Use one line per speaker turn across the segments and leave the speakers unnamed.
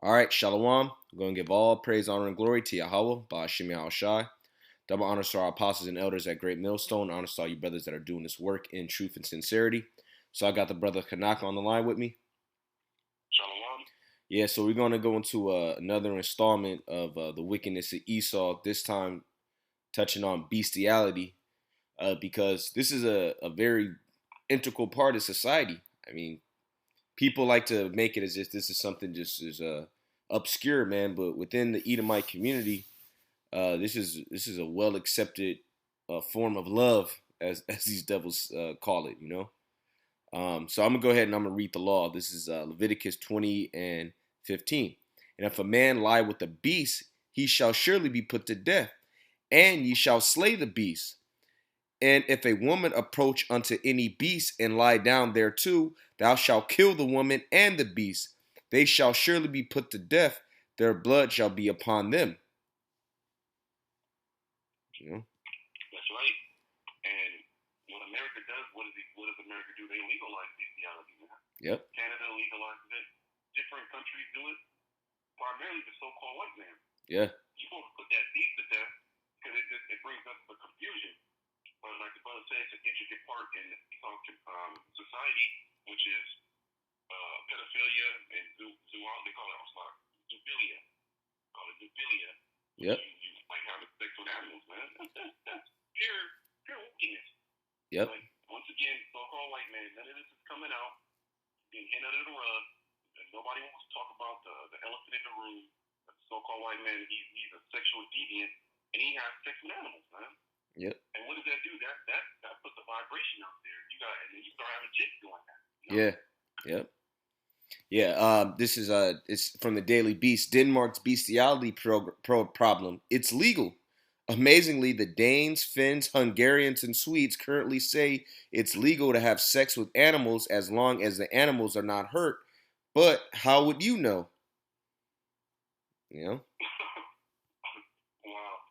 All right, Shalom. I'm going to give all praise, honor, and glory to Yahweh, Ba'ashim Yahushai. Double honors to our apostles and elders at Great Millstone. Honors to all you brothers that are doing this work in truth and sincerity. So I got the brother Kanaka on the line with me.
Shalom.
Yeah, so we're going to go into another installment of the wickedness of Esau, this time touching on bestiality, because this is a very integral part of society. I mean, people like to make it as if this is something just as obscure, man. But within the Edomite community, this is a well accepted form of love, as these devils call it. So I'm gonna go ahead and I'm gonna read the law. This is Leviticus 20 and 15. And if a man lie with a beast, he shall surely be put to death, and ye shall slay the beast. And if a woman approach unto any beast and lie down thereto, thou shalt kill the woman and the beast. They shall surely be put to death, their blood shall be upon them. You know?
That's right. And what America does, what does America do? They legalize bestiality now.
Yep.
Canada legalizes it. Different countries do it. Primarily the so-called white man.
Yeah.
You want to put that beast to death because it brings us the confusion. But like the brother said, it's an intricate part in society, which is pedophilia and they call it zoophilia. Call it zoophilia.
Yep.
You like having sex with animals, man. That's pure wickedness.
Yep.
Like, once again, so-called white man, none of this is coming out, being hit under the rug. And nobody wants to talk about the elephant in the room. The so-called white man, he's a sexual deviant, and he has sex with animals, man.
Yep.
And what does that do? That puts a vibration out there. And then you start having chicks doing that.
Yeah. Yep. Yeah. This is it's from the Daily Beast. Denmark's bestiality problem. It's legal. Amazingly, the Danes, Finns, Hungarians, and Swedes currently say it's legal to have sex with animals as long as the animals are not hurt. But how would you know? You know?
Wow.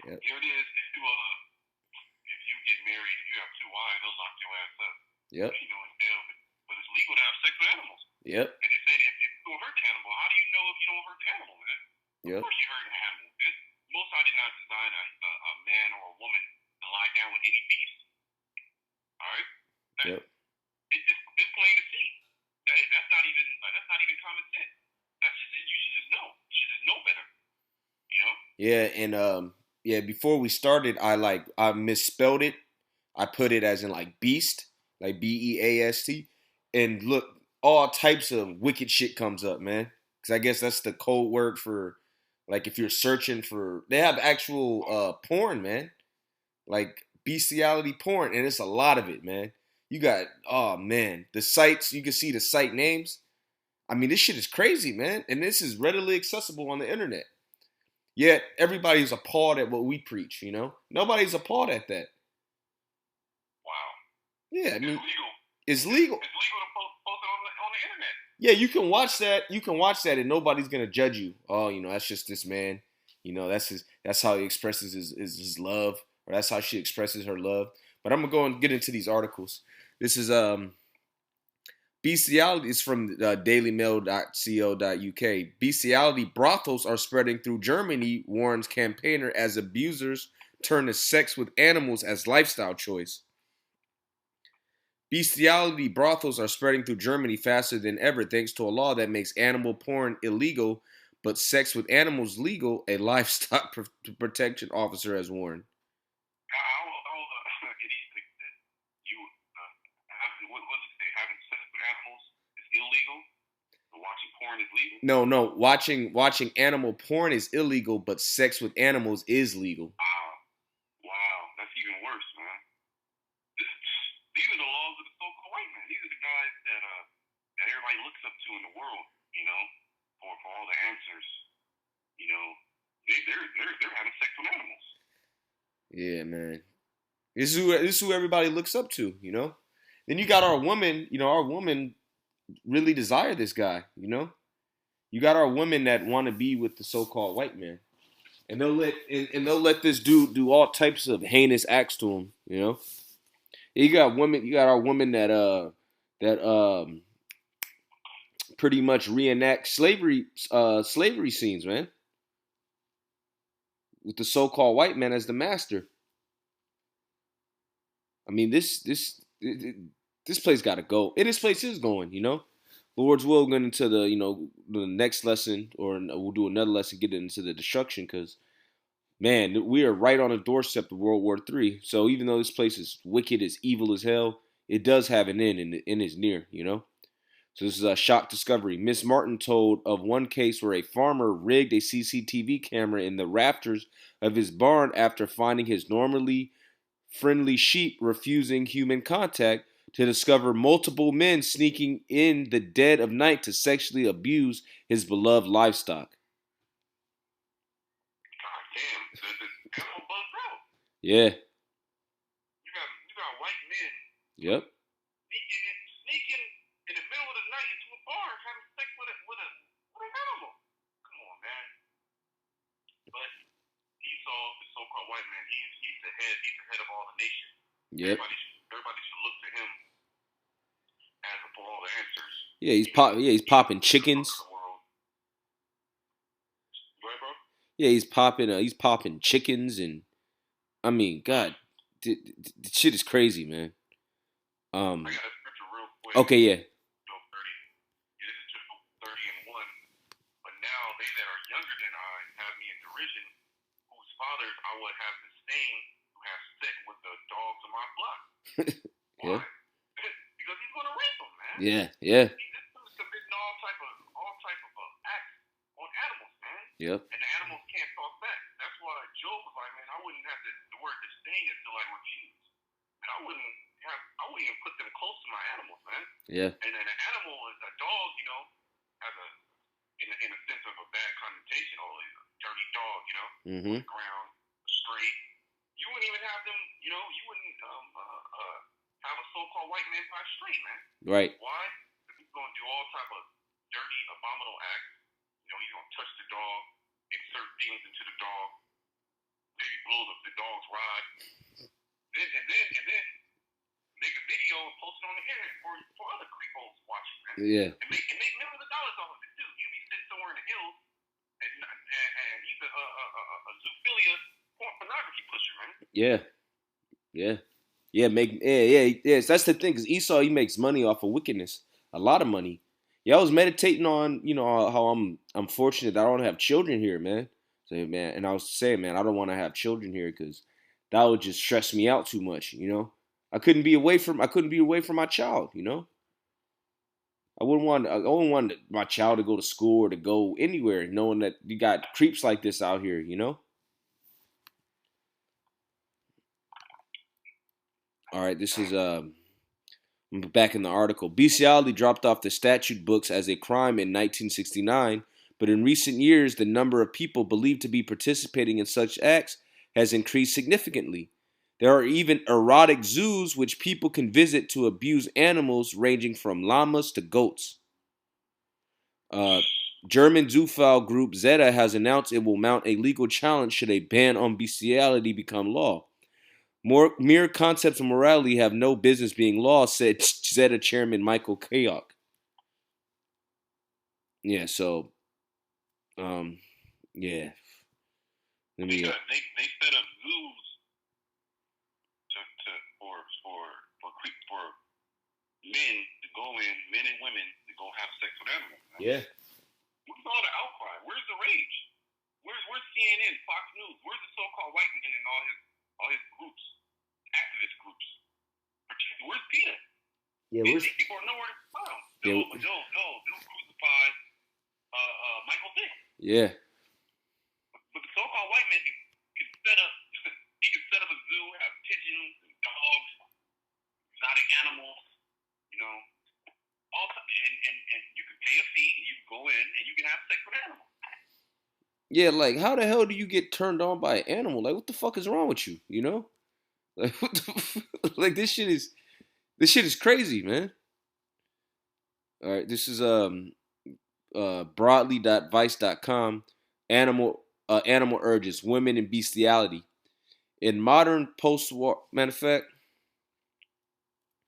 Yep.
Here it is. If you get married, if you have two wives, they'll lock your ass up.
Yep.
You know, in jail. But it's legal to have sex with animals.
Yep.
And they say if you don't hurt the animal, how do you know if you don't hurt the animal, man?
Yep.
Of course you hurt an animal. Most I did not design a man or a woman to lie down with any beast. All right?
Yep.
It's plain to see. That's not even common sense. That's just it. You should just know. You should just know better. You know?
Yeah, and before we started, I misspelled it. I put it as in like beast, like Beast, and look, all types of wicked shit comes up, man. Because I guess that's the code word for, like, if you're searching for, they have actual porn, man, like bestiality porn, and it's a lot of it, man. You got, oh man, the sites, you can see the site names. I mean, this shit is crazy, man, and this is readily accessible on the internet. Yet everybody's appalled at what we preach, you know? Nobody's appalled at that.
Wow.
Yeah, I mean,
it's legal.
it's legal.
It's legal to post it on the internet.
Yeah, you can watch that. You can watch that, and nobody's gonna judge you. Oh, that's just this man. That's how he expresses his love, or that's how she expresses her love. But I'm gonna go and get into these articles. This is bestiality is from dailymail.co.uk. Bestiality brothels are spreading through Germany, warns campaigner as abusers turn to sex with animals as lifestyle choice. Bestiality brothels are spreading through Germany faster than ever thanks to a law that makes animal porn illegal, but sex with animals legal, a livestock protection officer has warned.
Having sex with animals is illegal? Watching porn is legal?
No. Watching animal porn is illegal, but sex with animals is legal.
Wow. That's even worse, man. These are the laws of the so-called white man. These are the guys that everybody looks up to in the world, for all the answers. They're having sex with animals.
Yeah, man. This is who everybody looks up to, Then you got our woman, our woman really desire this guy, You got our women that want to be with the so-called white man. And they'll let this dude do all types of heinous acts to him, You got our women that pretty much reenact slavery scenes, man, with the so-called white man as the master. I mean, this place got to go, and this place is going. Lord's will get into the next lesson, or we'll do another lesson, get into the destruction, because man, we are right on the doorstep of World War III. So even though this place is wicked, as evil as hell, it does have an end, and the end is near. So this is a shock discovery. Miss Martin told of one case where a farmer rigged a CCTV camera in the rafters of his barn after finding his normally friendly sheep refusing human contact to discover multiple men sneaking in the dead of night to sexually abuse his beloved livestock.
God damn, the animal bugged out.
Yeah.
You got white men.
Yep.
Sneaking in the middle of the night into a barn having sex with an animal. Come on, man. But Esau, the so-called white man, he's the head. He's the head of all the nations.
Yep.
Everybody should look to him as for all the answers.
Yeah, he's popping chickens.
Right, bro?
Yeah, he's popping chickens, and I mean, God, the shit is crazy, man.
I got a scripture real quick.
Okay, yeah.
Job 30. It is Job 30 and 1. But now they that are younger than I have me in derision, whose fathers I would have disdain to have set with the dogs of my flock.
Yeah.
Why? Because he's going to rape them, man.
Yeah.
He's committing all type of acts on animals, man.
Yep.
And the animals can't talk back. That's why Job was like, man, I wouldn't have the word disdain until I refuse. And I wouldn't even put them close to my animals, man.
Yeah.
And then an animal is a dog, has in a sense of a bad connotation, or a dirty dog,
Mm-hmm.
on the ground, straight. You wouldn't even have them, you wouldn't have a so-called white man pie straight, man.
Right.
Why? Because he's going to do all type of dirty, abominable acts. He's going to touch the dog, insert things into the dog, maybe blow the dog's rod, and then make a video and post it on the internet for other creepos watching, man.
Yeah.
And make millions of dollars off of it too. You be sitting somewhere in the hills, and he's a zoophilia pornography pusher, man.
Yeah. Yes. That's the thing, because Esau, he makes money off of wickedness, a lot of money. Yeah, I was meditating on how I'm fortunate that I don't have children here, man. So man, and I was saying, man, I don't want to have children here because that would just stress me out too much. I couldn't be away from my child. I wouldn't want my child to go to school or to go anywhere knowing that you got creeps like this out here. All right, this is back in the article. Bestiality dropped off the statute books as a crime in 1969, but in recent years, the number of people believed to be participating in such acts has increased significantly. There are even erotic zoos which people can visit to abuse animals ranging from llamas to goats. German zoophile group Zeta has announced it will mount a legal challenge should a ban on bestiality become law. Mere concepts of morality have no business being law, said Zeta chairman Michael Kayok. Yeah, so, yeah.
They set up zoos for men to go in, men and women to go have sex with animals.
Yeah.
Where's all the outcry? Where's the rage? Where's CNN, Fox News? Where's the so-called white man and all his groups, activist groups? Where's PETA?
Yeah,
These people are nowhere to be found. They'll crucify Michael Vick.
Yeah.
But the so-called white man can set up. He can set up a zoo, have pigeons and dogs, exotic animals. And you can pay a fee, and you can go in, and you can have sex with animals.
Yeah, like how the hell do you get turned on by an animal? Like, what the fuck is wrong with you? Like, like this shit is crazy, man. All right, this is broadly.vice.com. Animal urges, women and bestiality. In modern post-war, matter of fact,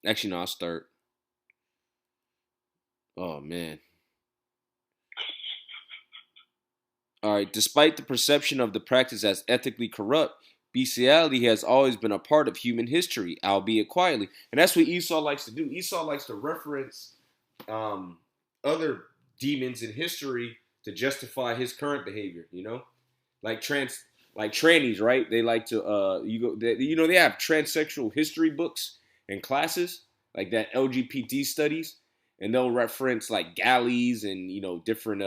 actually no, I'll start. Oh man, All right. Despite the perception of the practice as ethically corrupt, bestiality has always been a part of human history, albeit quietly. And that's what Esau likes to do. Esau likes to reference um, other demons in history to justify his current behavior. You know, like like trannies, right? They like to they have transsexual history books and classes like that LGBT studies, and they'll reference like galleys and different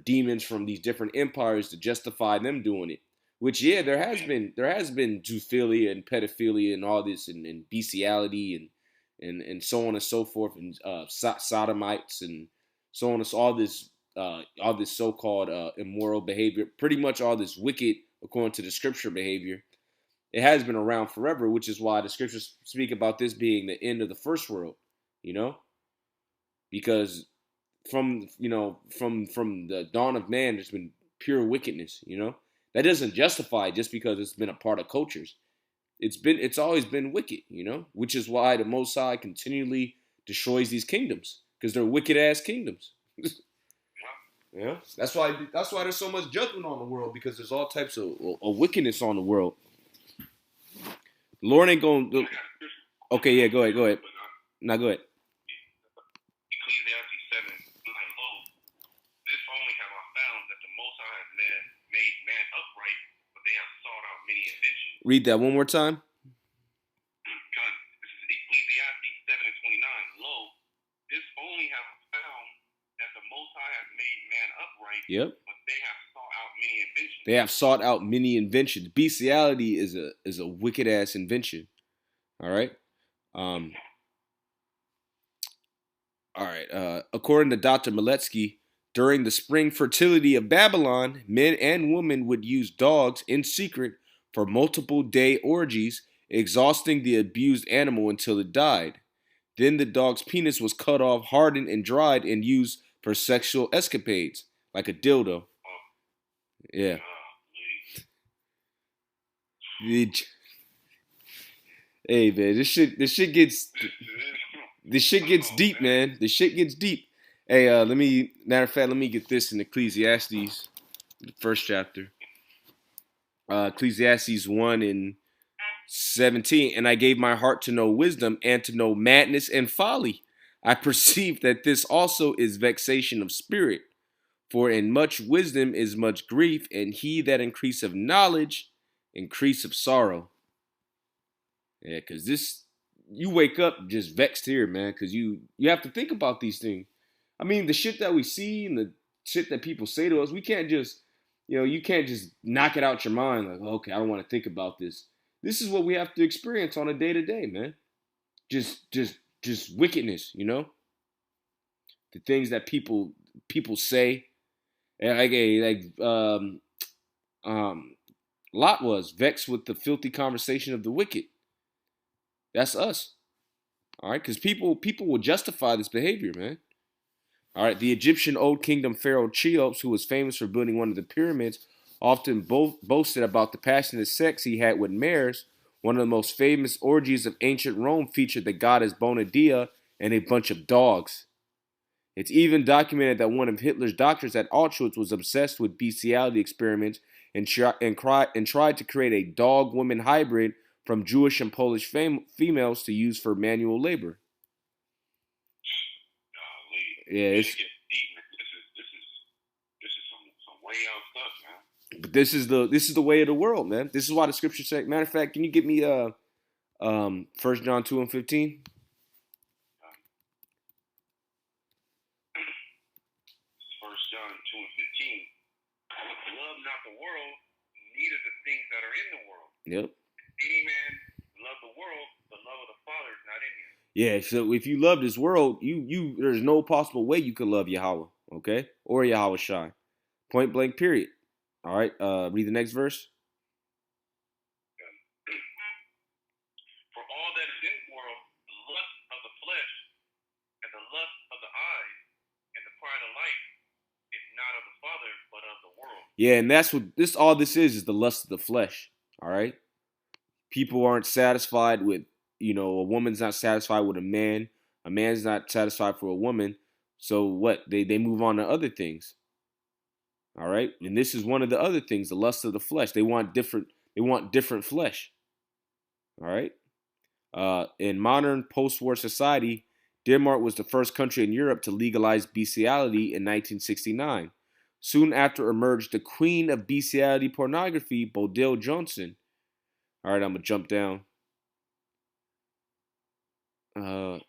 demons from these different empires to justify them doing it. Which yeah, there has been zoophilia and pedophilia and all this and bestiality and so on and so forth and sodomites and so on and so all this so-called immoral behavior, pretty much all this wicked according to the scripture behavior. It has been around forever, which is why the scriptures speak about this being the end of the first world, you know, because from the dawn of man there's been pure wickedness, that doesn't justify it just because it's been a part of cultures. It's always been wicked, which is why the Most High continually destroys these kingdoms, because they're wicked ass kingdoms. Yeah, that's why there's so much judgment on the world, because there's all types of wickedness on the world. Lord ain't going to. Okay, yeah, go ahead. Now go ahead.
Ecclesiastes 7, 9, lo, this only have I found, that the Most High has made man upright, but they have sought out many inventions.
Read that one more time.
This is Ecclesiastes 7 and 29. Lo, this only have I found, that the Most High has made man upright,
Yep.
but they have sought out many inventions.
They have sought out many inventions. Bestiality is a wicked ass invention. All right. According to Dr. Miletsky, during the spring fertility of Babylon, men and women would use dogs in secret for multiple day orgies, exhausting the abused animal until it died. Then the dog's penis was cut off, hardened, and dried and used for sexual escapades, like a dildo. Yeah. Hey man, this shit gets deep, man. This shit gets deep. Hey, matter of fact, let me get this in Ecclesiastes, the first chapter. Ecclesiastes 1 and 17. And I gave my heart to know wisdom and to know madness and folly. I perceive that this also is vexation of spirit. For in much wisdom is much grief, and he that increaseth knowledge, increaseth sorrow. Yeah, because you wake up just vexed here, man, because you have to think about these things. I mean, the shit that we see and the shit that people say to us, we can't just, you can't just knock it out your mind like, okay, I don't want to think about this. This is what we have to experience on a day to day, man. Just wickedness, the things that people say, Lot was vexed with the filthy conversation of the wicked. That's us. All right, because people will justify this behavior, man. All right, the Egyptian Old Kingdom pharaoh Cheops, who was famous for building one of the pyramids, often boasted about the passionate sex he had with mares. One of the most famous orgies of ancient Rome featured the goddess Bonadea and a bunch of dogs. It's even documented that one of Hitler's doctors at Auschwitz was obsessed with bestiality experiments and tried to create a dog-woman hybrid from Jewish and Polish females to use for manual labor. Yeah,
this is some way out stuff, man.
But this is the way of the world, man. This is why the scripture said. Matter of fact, can you get me 1 John 2 and 15?
John 2 and 15. Love not the world, neither the things that are in the world.
Yep.
If any man love the world, the love of the Father is not in him.
Yeah, so if you love this world, you there's no possible way you could love Yahweh, okay? Or Yahweh Shai. Point blank, period. All right, read the next verse.
For all that is in the world, the lust of the flesh, and the lust of the eyes, and the pride of life, is not of the Father, but of the world. Yeah,
and that's what all this is the lust of the flesh. All right? People aren't satisfied with, a woman's not satisfied with a man's not satisfied for a woman. So what? They move on to other things. All right, and this is one of the other things: the lust of the flesh. They want different. They want different flesh. All right. In modern post-war society, Denmark was the first country in Europe to legalize bestiality in 1969. Soon after emerged the queen of bestiality pornography, Bodil Johnson. All right, I'm gonna jump down. Uh,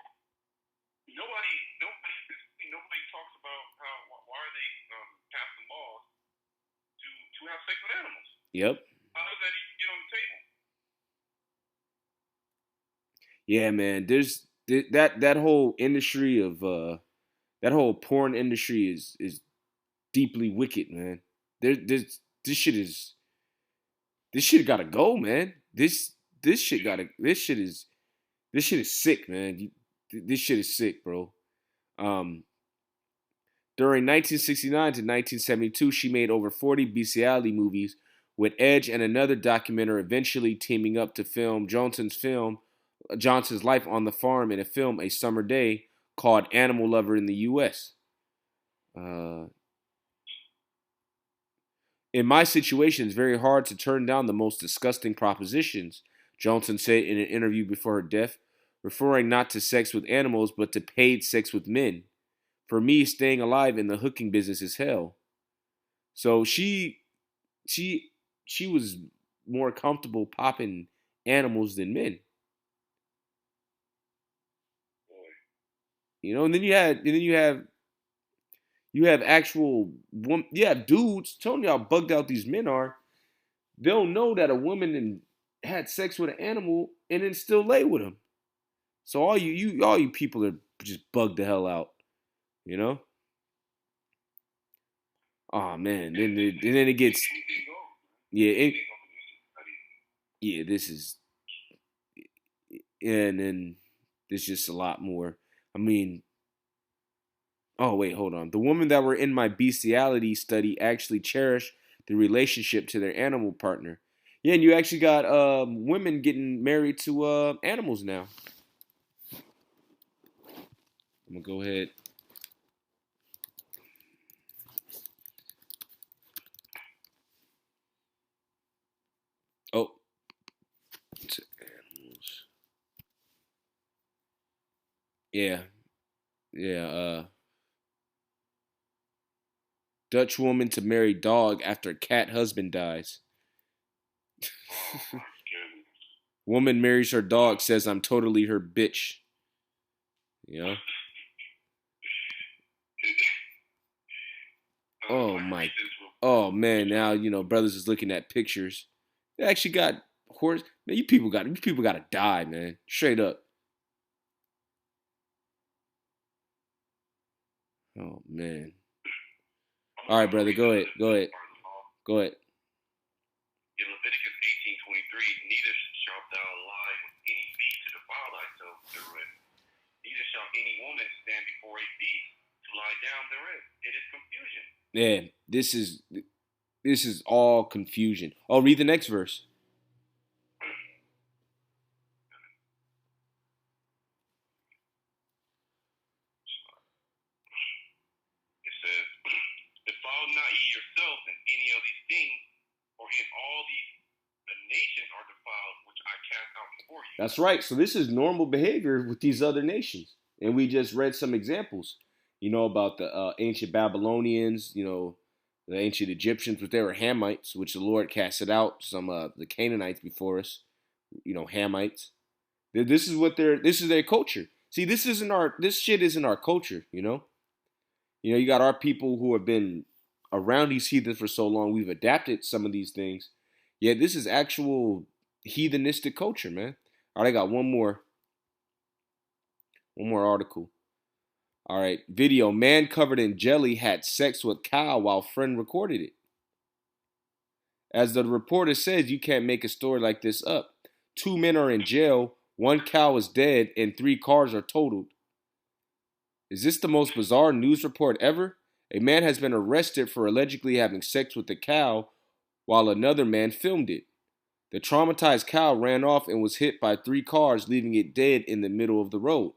Nobody talks about how why are they passing laws to have sex with animals?
yep.
How does that even get on the table?
Yeah, man. There's that whole industry of that whole porn industry is deeply wicked, man. There's this shit gotta go, man. This shit gotta this shit is sick, man. This shit is sick, bro. Um, During 1969 to 1972, she made over 40 bestiality movies, with Edge and another documenter eventually teaming up to film Johnson's life on the farm in a film A Summer Day called Animal Lover in the U.S. Uh, in my situation, it's very hard to turn down the most disgusting propositions, Johnson said in an interview before her death, referring not to sex with animals but to paid sex with men. For me, staying alive in the hooking business is hell. So she she was more comfortable popping animals than men. You know, and then you have actual you have dudes telling you how bugged out these men are. They'll know that a woman had sex with an animal and then still lay with him. So all you people are just bugged the hell out, you know? Oh man, and then it gets yeah, yeah, this is and then there's just a lot more. I mean, oh wait, hold on. The women that were in my bestiality study actually cherish the relationship to their animal partner. Yeah, and you actually got women getting married to animals now. I'm gonna go ahead. Oh, to animals. Yeah, yeah. Dutch woman to marry dog after cat husband dies. Woman marries her dog, says I'm totally her bitch. You know? Oh my. Oh man, now you know brothers is looking at pictures. They actually got horse. Man, you people got to die, man. Straight up. Oh man. All right, brother. Go ahead. Go ahead. Go ahead.
In Leviticus 18:23, neither shalt thou lie with any beast to defile thyself therein. Neither shall any woman stand before a beast to lie down therein. It is confusion.
Yeah, this is all confusion. Oh, read the next verse.
It says, defile not ye yourselves in any of these things, for in all these the nations are defiled, which I cast out before you.
That's right. So this is normal behavior with these other nations, and we just read some examples. You know about the ancient Babylonians. You know the ancient Egyptians, but they were Hamites, which the Lord casted out. Some the Canaanites before us. You know Hamites. This is what their this is their culture. See, this shit isn't our culture. You know, you got our people who have been around these heathens for so long. We've adapted some of these things. Yeah, this is actual heathenistic culture, man. All right, I got one more article. All right, video. Man covered in jelly had sex with cow while friend recorded it. As the reporter says, you can't make a story like this up. Two men are in jail, one cow is dead, and three cars are totaled. Is this the most bizarre news report ever? A man has been arrested for allegedly having sex with a cow while another man filmed it. The traumatized cow ran off and was hit by three cars, leaving it dead in the middle of the road.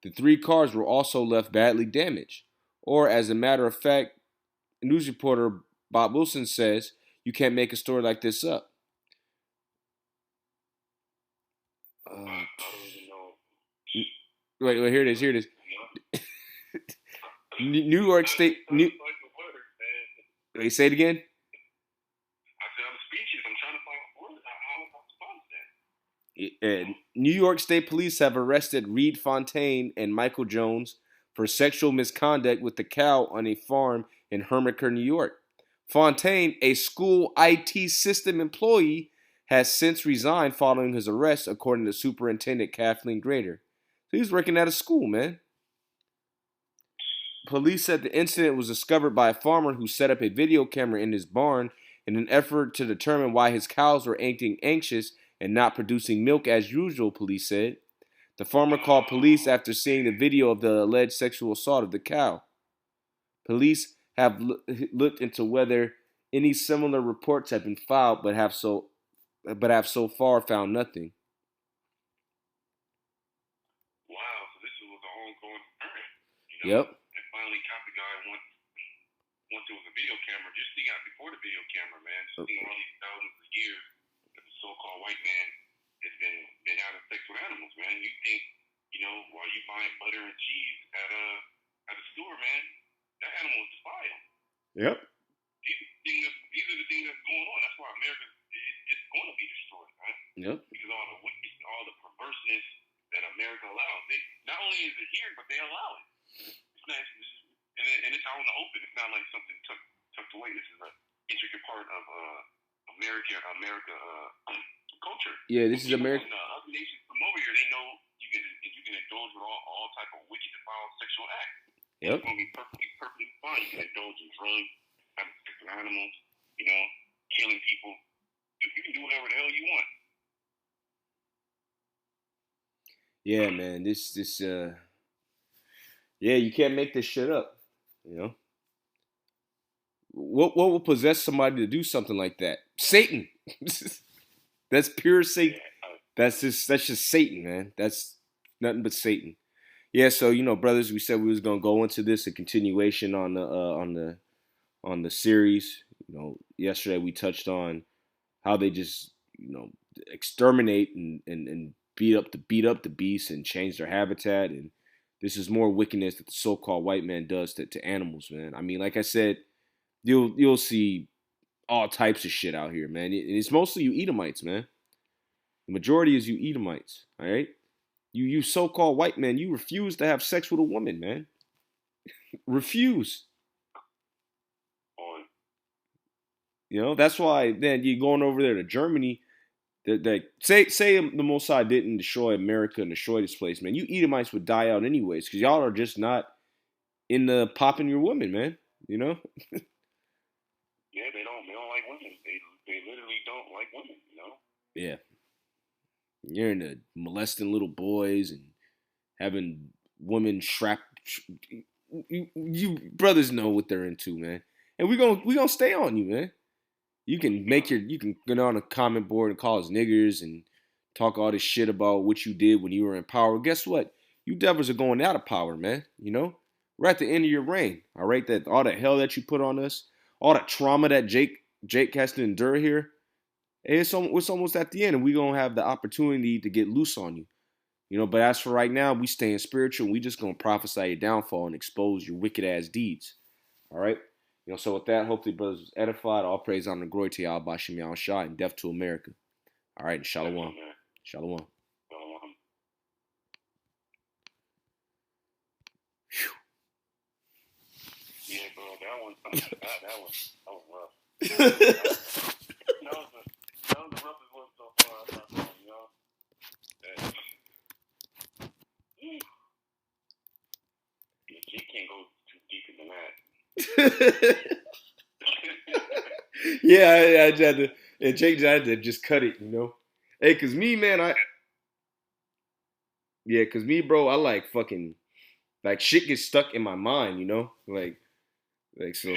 The three cars were also left badly damaged. Or, as a matter of fact, news reporter Bob Wilson says you can't make a story like this up.
I don't even know.
Wait, here it is. Here it is. New York State. Wait, say it again.
I said I'm speechless. I'm trying to find words. How am I supposed to that?
New York State Police have arrested Reed Fontaine and Michael Jones for sexual misconduct with the cow on a farm in Hermiker, New York. Fontaine, a school IT system employee, has since resigned following his arrest, according to Superintendent Kathleen Grader. So he was working at a school, man. Police said the incident was discovered by a farmer who set up a video camera in his barn in an effort to determine why his cows were acting anxious and not producing milk as usual, police said. The farmer called police after seeing the video of the alleged sexual assault of the cow. Police have looked into whether any similar reports have been filed, but have so far found nothing.
Wow, so this was an ongoing current.
Yep.
And finally caught the guy once it was a video camera. Just think out before the video camera, man. Just think all these thousands of years that the so-called white man has been out of sex with animals, man. You think, while you buying butter and cheese at a store, man, that animal is defiled.
Yep.
These are the things that's going on. That's why America is going to be destroyed, right?
Yep.
Because all the wickedness, all the perverseness that America allows. Not only is it here, but they allow it. It's not, and it's out in the open. It's not like something tucked away. This is an intricate part of America culture.
Yeah, this is America.
When other nations come over here, they know you can indulge with all type of wicked, defiled sexual acts.
Yep.
It's gonna be perfectly fine. You can indulge in drugs, having sex with animals, killing people. You can do whatever the hell you want.
Yeah, man. Yeah, you can't make this shit up. What will possess somebody to do something like that? Satan. That's pure Satan. That's just Satan, man. That's nothing but Satan. Yeah, so brothers, we said we was gonna go into this, a continuation on the series. Yesterday we touched on how they just exterminate and beat up the beasts and change their habitat, and this is more wickedness that the so-called white man does to animals, man. I mean, like I said, you'll see all types of shit out here, man. It's mostly you Edomites, man. The majority is you Edomites, all right? You so-called white men, you refuse to have sex with a woman, man. Refuse. That's why then you going over there to Germany. That say the Mossad didn't destroy America and destroy this place, man. You Edomites would die out anyways, because y'all are just not in the popping your women, man.
Yeah, they don't like women. They literally don't like women,
Yeah. You're into molesting little boys and having women strapped. You brothers know what they're into, man. And we gonna stay on you, man. You can get on a comment board and call us niggers and talk all this shit about what you did when you were in power. Guess what? You devils are going out of power, man. We're at the end of your reign. All right, that all the hell that you put on us, all the trauma that Jake has to endure here. It's almost at the end, and we're going to have the opportunity to get loose on you. But as for right now, we staying spiritual, and we just going to prophesy your downfall and expose your wicked-ass deeds. All right? So with that, hopefully brothers was edified. All praise, honor, and glory to Yahweh Bashim Yahweh Shah, and death to America. All right, and shalom. Shalom.
Yeah, bro, that was rough. That was the roughest one so far. You can't go too deep into that.
Yeah, I had to, and Jake had to just cut it, Hey, cause me, man, cause me, bro, I like fucking, like shit gets stuck in my mind, like so.